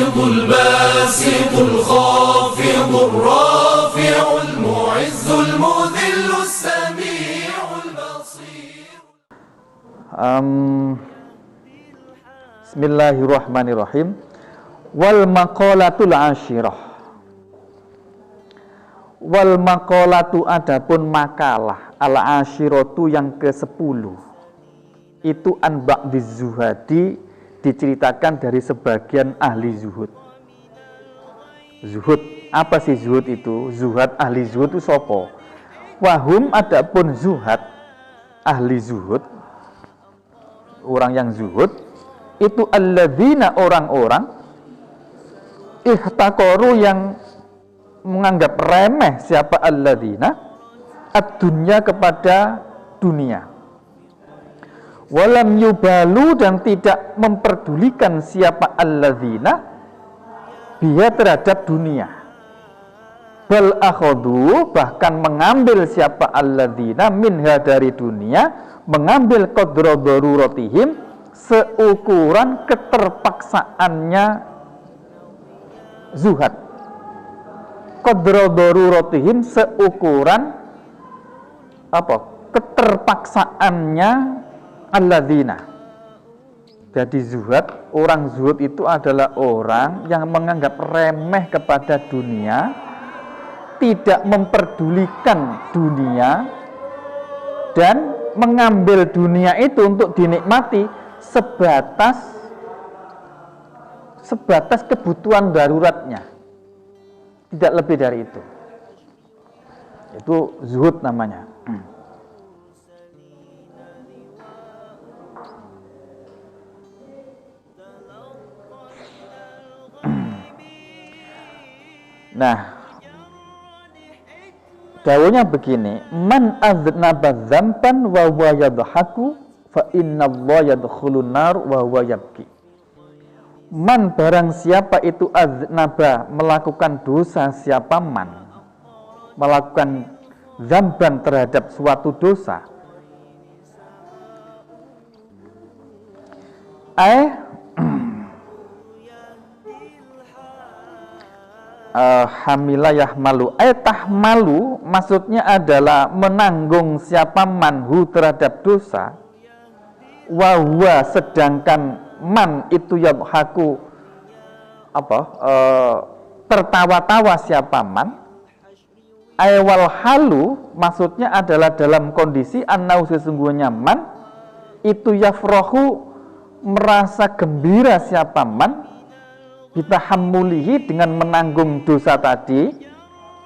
الباسط الخافض الرافع المعز المذل السميع البصير. Bismillahirrahmanirrahim. Wal maqalatul asyirah. Wal maqalatu adapun makalah al asyiratu yang ke-10 itu an ba'diz zuhadi, diceritakan dari sebagian ahli zuhud. Zuhud, apa sih zuhud itu? Zuhad, ahli zuhud itu sopo? Wahum adapun zuhad, ahli zuhud, orang yang zuhud itu alladzina, orang-orang ihtaqaru yang menganggap remeh, siapa alladzina, ad-dunya kepada dunia, walam yubalu dan tidak memperdulikan siapa alladzina biha terhadap dunia, bal akhadhu bahkan mengambil siapa alladzina minha dari dunia, mengambil qadra daruratihim seukuran keterpaksaannya zuhad, qadra daruratihim seukuran apa? Keterpaksaannya alladzina. Jadi zuhad, orang zuhud itu adalah orang yang menganggap remeh kepada dunia, tidak memperdulikan dunia, dan mengambil dunia itu untuk dinikmati sebatas kebutuhan daruratnya, tidak lebih dari itu. Itu zuhud namanya. Nah, dawuhnya begini, man aznaba dzamban wa huwa yadhaku fa innallaha yadkhulun nar wa huwa yabki. Man barang siapa itu aznaba melakukan dosa, siapa man melakukan dzamban terhadap suatu dosa, hamila yahmalu, tahmalu maksudnya adalah menanggung siapa manhu terhadap dosa, wahwa sedangkan man itu yadhaku tertawa-tawa siapa man, wal halu maksudnya adalah dalam kondisi annau sesungguhnya man itu yafrahu merasa gembira siapa man bitahammulihi dengan menanggung dosa tadi,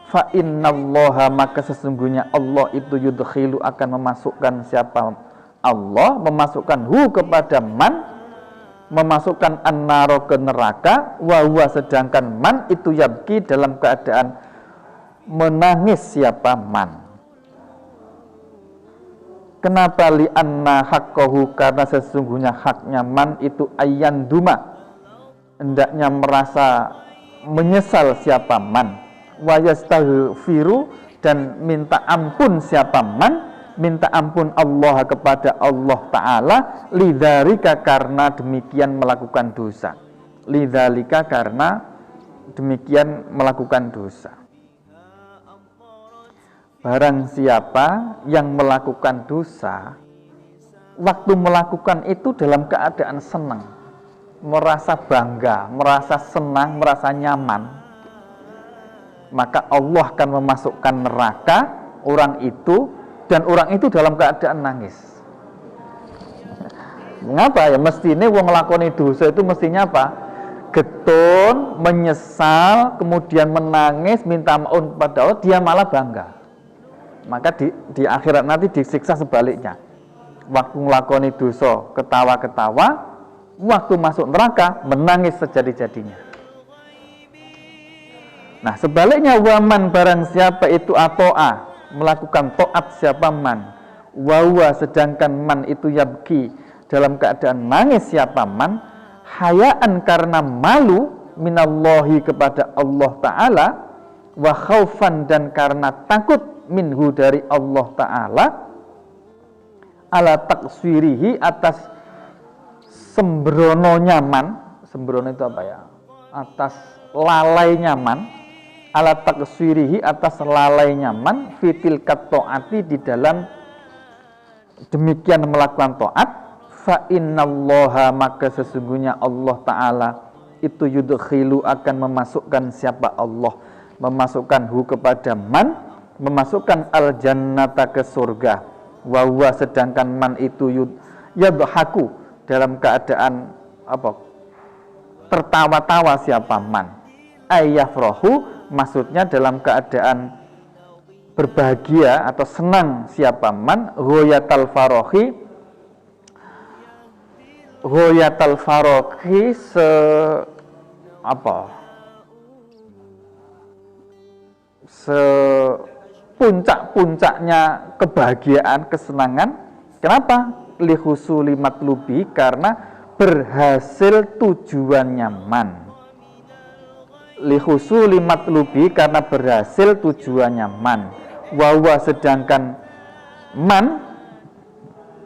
fa innallaha maka sesungguhnya Allah itu yudkhilu akan memasukkan siapa Allah, memasukkan hu kepada man, memasukkan an-naro ke neraka, wa huwa sedangkan man itu yabki dalam keadaan menangis siapa man. Kenapa li anna haqqahu, karena sesungguhnya haknya man itu ayyan duma, hendaknya merasa menyesal siapa man, wa yastaghfiru dan minta ampun siapa man, minta ampun Allah kepada Allah Ta'ala, lidzalika karena demikian melakukan dosa, lidzalika karena demikian melakukan dosa. Barang siapa yang melakukan dosa, waktu melakukan itu dalam keadaan senang, merasa bangga, merasa senang, merasa nyaman, maka Allah akan memasukkan neraka orang itu, dan orang itu dalam keadaan nangis. Mengapa ya? Mestinya wong nglakoni dosa itu mestinya apa? Getun, menyesal, kemudian menangis, minta maaf kepada Allah, dia malah bangga. Maka di akhirat nanti disiksa sebaliknya. Waktu nglakoni dosa ketawa-ketawa, waktu masuk neraka menangis sejadi-jadinya. Nah, sebaliknya waman barang siapa itu ato'a melakukan taat siapa man, wawa sedangkan man itu yabki dalam keadaan nangis siapa man, hayaan karena malu minallahi kepada Allah Ta'ala, wa khaufan dan karena takut minhu dari Allah Ta'ala, ala takswirihi atas sembrono nyaman. Sembrono itu apa ya? atas lalainya man, ala taksirihi atas lalainya man fitil katoati di dalam demikian melakukan taat, fa innallaha maka sesungguhnya Allah Ta'ala itu yudkhilu akan memasukkan siapa Allah, memasukkan hu kepada man, memasukkan al jannata ke surga, wa huwa sedangkan man itu yadhaku dalam keadaan apa? Tertawa-tawa siapa man, ayyafrahu maksudnya dalam keadaan berbahagia atau senang siapa man, ghayatal farohi puncak-puncaknya kebahagiaan, kesenangan. Kenapa? Lihusuli matlubi, karena berhasil tujuannya man. Lihusuli matlubi, karena berhasil tujuannya man. Wawa sedangkan man,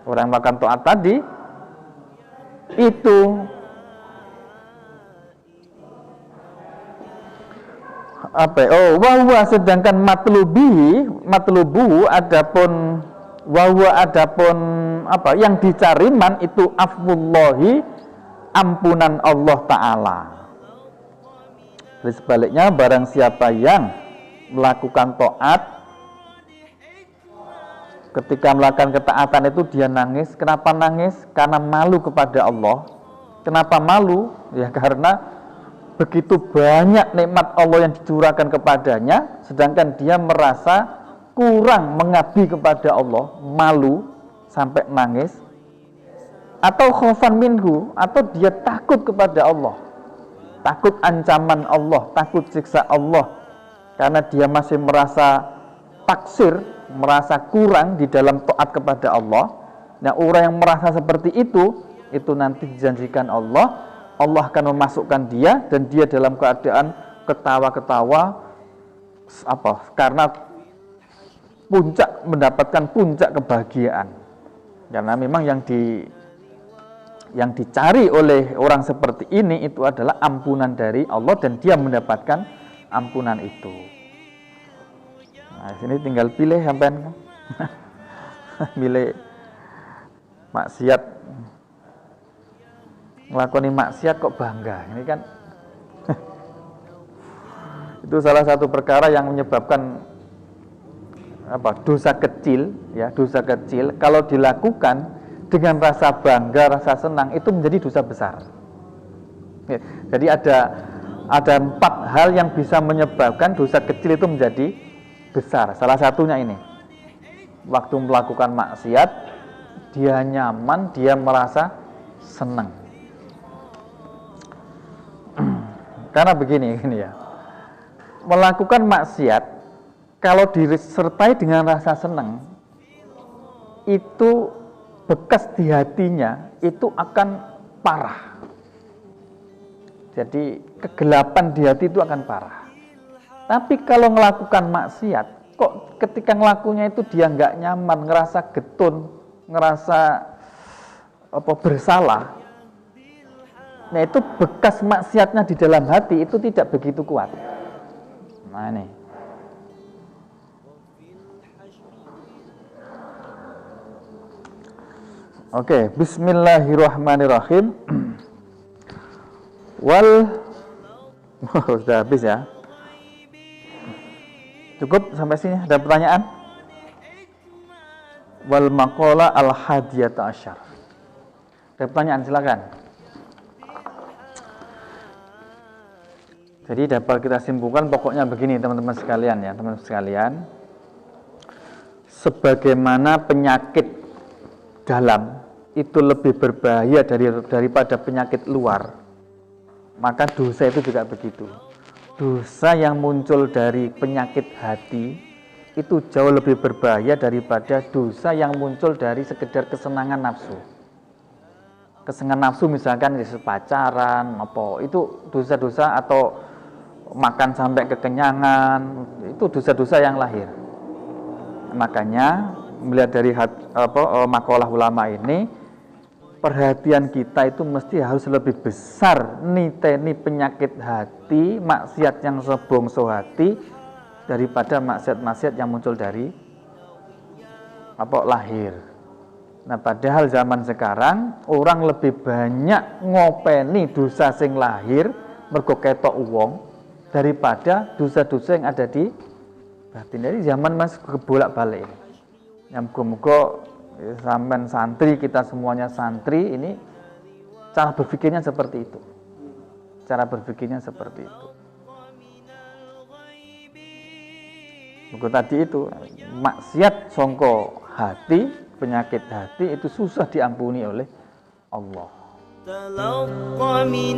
orang makan taat tadi, itu wawa sedangkan matlubuhu adapun yang dicari man itu afwullahi, ampunan Allah Ta'ala. Jadi sebaliknya barang siapa yang melakukan taat, ketika melakukan ketaatan itu dia nangis. Kenapa nangis? Karena malu kepada Allah. Kenapa malu? Ya karena begitu banyak nikmat Allah yang dicurahkan kepadanya, sedangkan dia merasa kurang mengabdi kepada Allah, malu sampai nangis. Atau khaufan minhu, atau dia takut kepada Allah, takut ancaman Allah, takut siksa Allah, karena dia masih merasa taksir, merasa kurang di dalam taat kepada Allah. Nah, orang yang merasa seperti itu nanti dijanjikan Allah akan memasukkan dia, dan dia dalam keadaan ketawa-ketawa karena mendapatkan puncak kebahagiaan. Karena memang yang dicari oleh orang seperti ini itu adalah ampunan dari Allah, dan dia mendapatkan ampunan itu. Nah, sini tinggal pilih sampean. Pilih maksiat, ngelakoni maksiat kok bangga. Ini kan itu salah satu perkara yang menyebabkan dosa kecil, ya, dosa kecil kalau dilakukan dengan rasa bangga, rasa senang, itu menjadi dosa besar. Ya, jadi ada 4 hal yang bisa menyebabkan dosa kecil itu menjadi besar. Salah satunya ini, waktu melakukan maksiat dia nyaman, dia merasa senang. Karena begini ya, melakukan maksiat kalau disertai dengan rasa senang, itu bekas di hatinya itu akan parah. Jadi kegelapan di hati itu akan parah. Tapi kalau melakukan maksiat, kok ketika ngelakunya itu dia nggak nyaman, ngerasa getun, ngerasa bersalah. Nah, itu bekas maksiatnya di dalam hati itu tidak begitu kuat. Nah, ini. Oke, bismillahirrahmanirrahim. Sudah habis ya. Cukup sampai sini. Ada pertanyaan? Wal maqala al-hadiyata asyar. Ada pertanyaan, silakan. Jadi dapat kita simpulkan pokoknya begini teman-teman sekalian ya, teman-teman sekalian. Sebagaimana penyakit dalam itu lebih berbahaya daripada penyakit luar, maka dosa itu juga begitu. Dosa yang muncul dari penyakit hati itu jauh lebih berbahaya daripada dosa yang muncul dari sekedar kesenangan nafsu. Kesenangan nafsu misalkan pacaran, itu dosa-dosa, atau makan sampai kekenyangan, itu dosa-dosa yang lahir. Makanya melihat dari makalah ulama ini, perhatian kita itu mesti harus lebih besar niteni penyakit hati, maksiat yang sebongso hati daripada maksiat-maksiat yang muncul dari lahir. Nah, padahal zaman sekarang orang lebih banyak ngopeni dosa sing lahir mergo ketok wong daripada dosa-dosa yang ada di batin. Jadi zaman masih kebolak-balik ini. Yang muga-muga sampean santri, kita semuanya santri ini cara berpikirnya seperti itu. Cara berpikirnya seperti itu. Muga tadi itu maksiat songko hati, penyakit hati itu susah diampuni oleh Allah.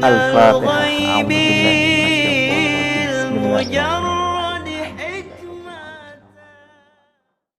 Al-Fatihah. Bismillahirrahmanirrahim.